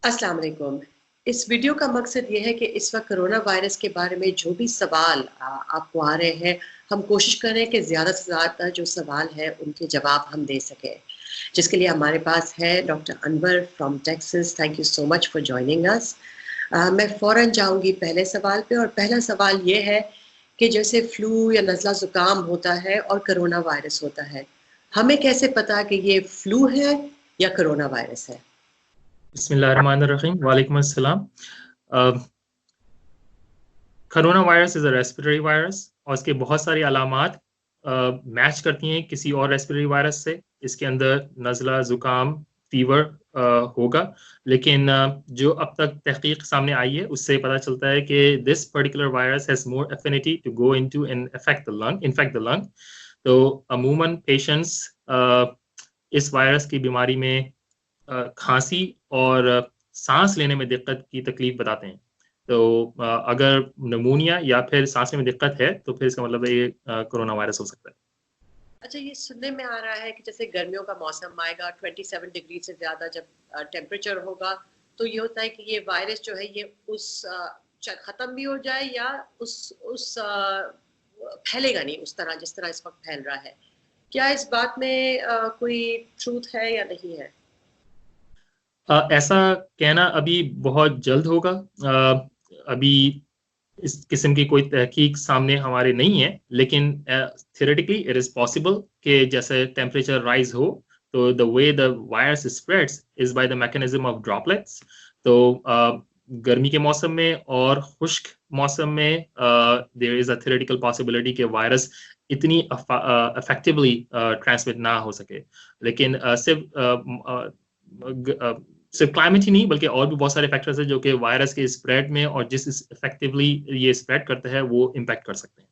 अस्सलाम वालेकुम। इस वीडियो का मकसद ये है कि इस वक्त कोरोना वायरस के बारे में जो भी सवाल आपको आ रहे हैं, हम कोशिश कर रहे हैं कि ज़्यादा से ज़्यादा जो सवाल है उनके जवाब हम दे सकें, जिसके लिए हमारे पास है doctor Anwar from Texas. Thank you so much for joining us. मैं फ़ौरन जाऊंगी पहले सवाल पे, और पहला सवाल ये है कि जैसे फ्लू या नज़ला ज़ुकाम होता है और कोरोना वायरस होता है, हमें कैसे पता कि ये फ्लू है या कोरोना वायरस है? बिस्मिल्लाहिर्रहमानिर्रहीम, वालेकुम अस्सलाम। Corona virus is a respiratory virus और इसके बहुत सारी अलामात मैच करती हैं किसी और रेस्पिरेटरी वायरस से। इसके अंदर नज़ला, ज़ुकाम, फीवर होगा, लेकिन जो अब तक तहकीक सामने आई है उससे पता चलता है कि this particular virus has more affinity to go into and infect the lung. तो अमूमन पेशेंट्स इस वायरस की बीमारी में खांसी और सांस लेने में दिक्कत की तकलीफ बताते हैं। तो अगर निमोनिया या फिर सांस लेने में दिक्कत है तो फिर इसका मतलब है ये कोरोना वायरस हो सकता है। अच्छा, ये सुनने में आ रहा है कि जैसे गर्मियों का मौसम आएगा, 27 डिग्री से ज़्यादा जब टेम्परेचर होगा, तो ये होता है कि ये वायरस जो है ये ख़त्म भी हो जाए या फैलेगा नहीं उस तरह जिस तरह इस वक्त फैल रहा है। क्या इस बात में कोई ट्रूथ है या नहीं है? ऐसा कहना अभी बहुत जल्द होगा। अभी इस किस्म की कोई तहकीक सामने हमारे नहीं है, लेकिन थियोरेटिकली इट इज़ पॉसिबल कि जैसे टेम्परेचर राइज हो तो the way the virus spreads is by the mechanism of droplets. तो गर्मी के मौसम में और खुश्क मौसम में there is a theoretical possibility कि वायरस इतनी इफेक्टिवली ट्रांसमिट ना हो सके। लेकिन सिर्फ क्लाइमेट ही नहीं बल्कि और भी बहुत सारे फैक्टर्स हैं जो कि वायरस के स्प्रेड में और जिस इफेक्टिवली ये स्प्रेड करता है वो इम्पैक्ट कर सकते हैं।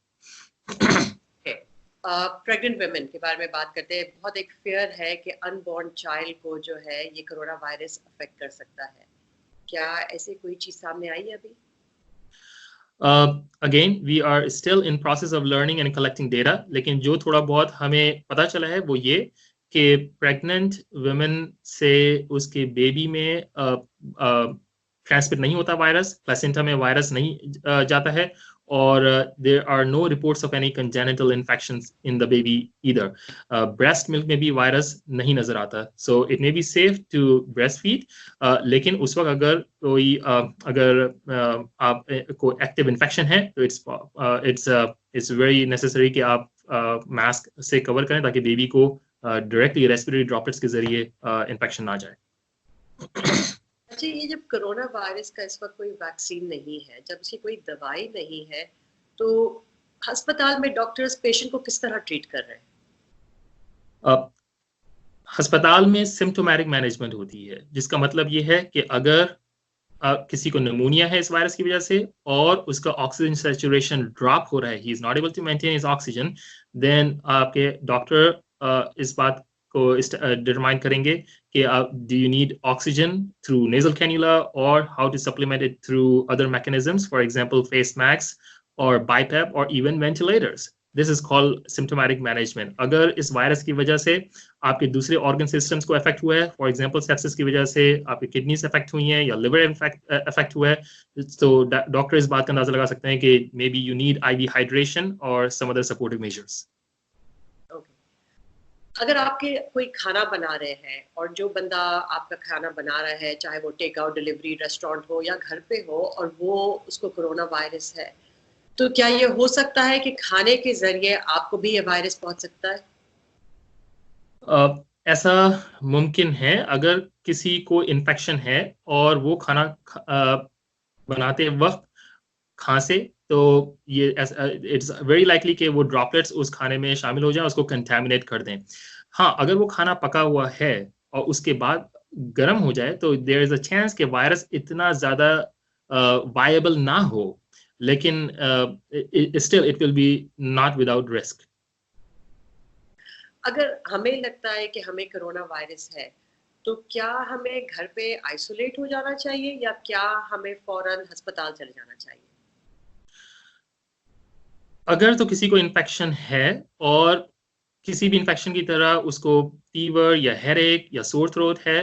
प्रेग्नेंट वुमेन के बारे में बात करते हैं। बहुत एक फेयर है कि अनबॉर्न चाइल्ड को जो है ये कोरोना वायरस अफेक्ट कर सकता है। क्या ऐसी कोई चीज सामने आई है अभी? Again we are still in process of learning and collecting data, लेकिन जो थोड़ा बहुत हमें पता चला है वो ये कि प्रेग्नेंट वुमेन से उसके बेबी में ट्रांसमिट नहीं होता वायरस, प्लेसेंटा में वायरस नहीं जाता है, और there are no reports of any congenital infections in the baby either. Breast milk में भी वायरस नहीं नजर आता, so it may be safe to breast feed. लेकिन उस वक्त अगर कोई अगर आप को एक्टिव इन्फेक्शन है तो इट्स वेरी नेसेसरी कि आप मास्क से कवर करें ताकि बेबी को डायरेक्टली रेस्पिरेटरी ड्रॉपलेट्स के जरिए इन्फेक्शन ना जाए। अच्छा, ये जब कोरोना वायरस का इस वक्त कोई वैक्सीन नहीं है, जब उसकी कोई दवाई नहीं है, तो अस्पताल में डॉक्टर्स पेशेंट को किस तरह ट्रीट कर रहे हैं? अस्पताल में सिम्प्टोमेटिक मैनेजमेंट होती है, जिसका मतलब ये है कि अगर किसी को निमोनिया है इस वायरस की वजह से और उसका ऑक्सीजन सैचुरेशन ड्रॉप हो रहा है, he is not able to maintain his oxygen, then आपके डॉक्टर इस बात को डिटरमाइन करेंगे कि do you need oxygen through nasal cannula और how to supplement it through other mechanisms, for example face mask और बाईपैप और even ventilators. This is called symptomatic management. अगर इस वायरस की वजह से आपके दूसरे ऑर्गन सिस्टम्स को अफेक्ट हुआ है, फॉर एग्जांपल सेप्सिस की वजह से आपकी किडनीज अफेक्ट हुई हैं या लिवर अफेक्ट हुआ है, तो डॉक्टर इस बात का अंदाजा लगा सकते हैं कि may be you need IV hydration और सम अदर सपोर्टिव मेजर्स। अगर आपके कोई खाना बना रहे हैं और जो बंदा आपका खाना बना रहा है, चाहे वो टेक आउट, डिलीवरी, रेस्टोरेंट हो या घर पे हो, और वो उसको कोरोना वायरस है, तो क्या ये हो सकता है कि खाने के जरिए आपको भी ये वायरस पहुंच सकता है? ऐसा मुमकिन है अगर किसी को इन्फेक्शन है और वो खाना बनाते वक्त खांसे, तो ये इट्स वेरी लाइकली कि वो ड्रॉपलेट्स उस खाने में शामिल हो जाए, उसको कंटेमिनेट कर दें। हाँ, अगर वो खाना पका हुआ है और उसके बाद गर्म हो जाए तो देयर इज अ चांस कि वायरस इतना ज़्यादा वायबल ना हो, लेकिन still it will be not without risk. अगर हमें लगता है कि हमें कोरोना वायरस है, तो क्या हमें घर पे आइसोलेट हो जाना चाहिए या क्या हमें फौरन अस्पताल चले जाना चाहिए? अगर तो किसी को इन्फेक्शन है और किसी भी इन्फेक्शन की तरह उसको फीवर या हेडेक या सोर थ्रोट है,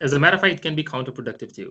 as a matter of fact it can be counterproductive too.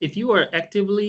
if you are actively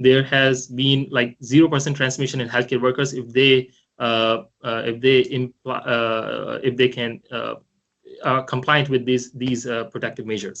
there has been like 0% transmission in healthcare workers if they can compliant with these protective measures.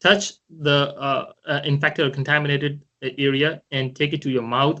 touch the infected or contaminated area and take it to your mouth,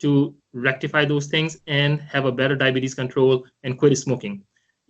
to rectify those things and have a better diabetes control and quit smoking.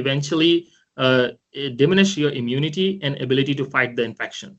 eventually diminish your immunity and ability to fight the infection.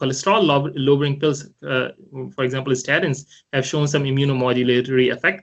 cholesterol lowering pills, for example statins have shown some immunomodulatory effect,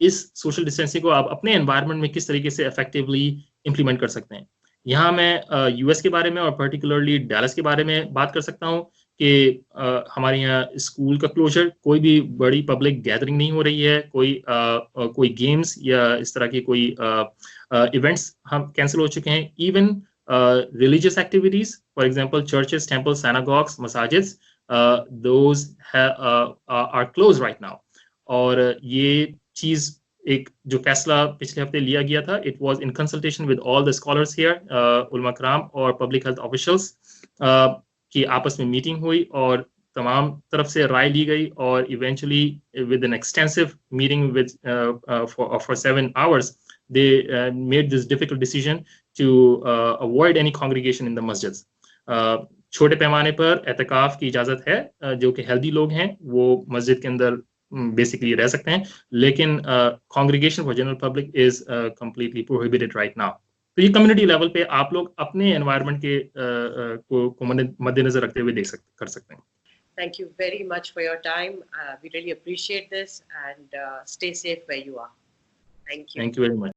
इस social distancing को आप अपने environment में किस तरीके से effectively implement कर सकते हैं। यहाँ मैं यूएस के बारे में और पर्टिकुलरली डैलस के बारे में बात कर सकता हूँ कि हमारे यहाँ स्कूल का क्लोजर, कोई भी बड़ी पब्लिक गैदरिंग नहीं हो रही है, कोई गेम्स या इस तरह की कोई इवेंट्स हम कैंसिल हो चुके हैं। Even religious activities, for example, churches, temples, synagogues, masajids, those are closed right now. और ये चीज एक जो फैसला पिछले हफ्ते लिया गया था, it was in consultation with all the scholars here, उलमा कराम और public health officials, की आपस में मीटिंग हुई और तमाम तरफ से राय ली गई और eventually with an extensive meeting with for 7 hours they made this difficult decision to avoid any congregation in the masjids. छोटे पैमाने पर एतकाफ की इजाजत है, जो कि हेल्दी लोग हैं वो मस्जिद के अंदर बेसिकली रह सकते हैं, लेकिन congregation for general public is completely prohibited right now. तो ये कम्युनिटी लेवल पे आप लोग अपने एनवायरनमेंट के को मद्देनजर रखते हुए कर सकते हैं। Thank you very much for your time. We really appreciate this, and stay safe where you are. Thank you. Thank you very much.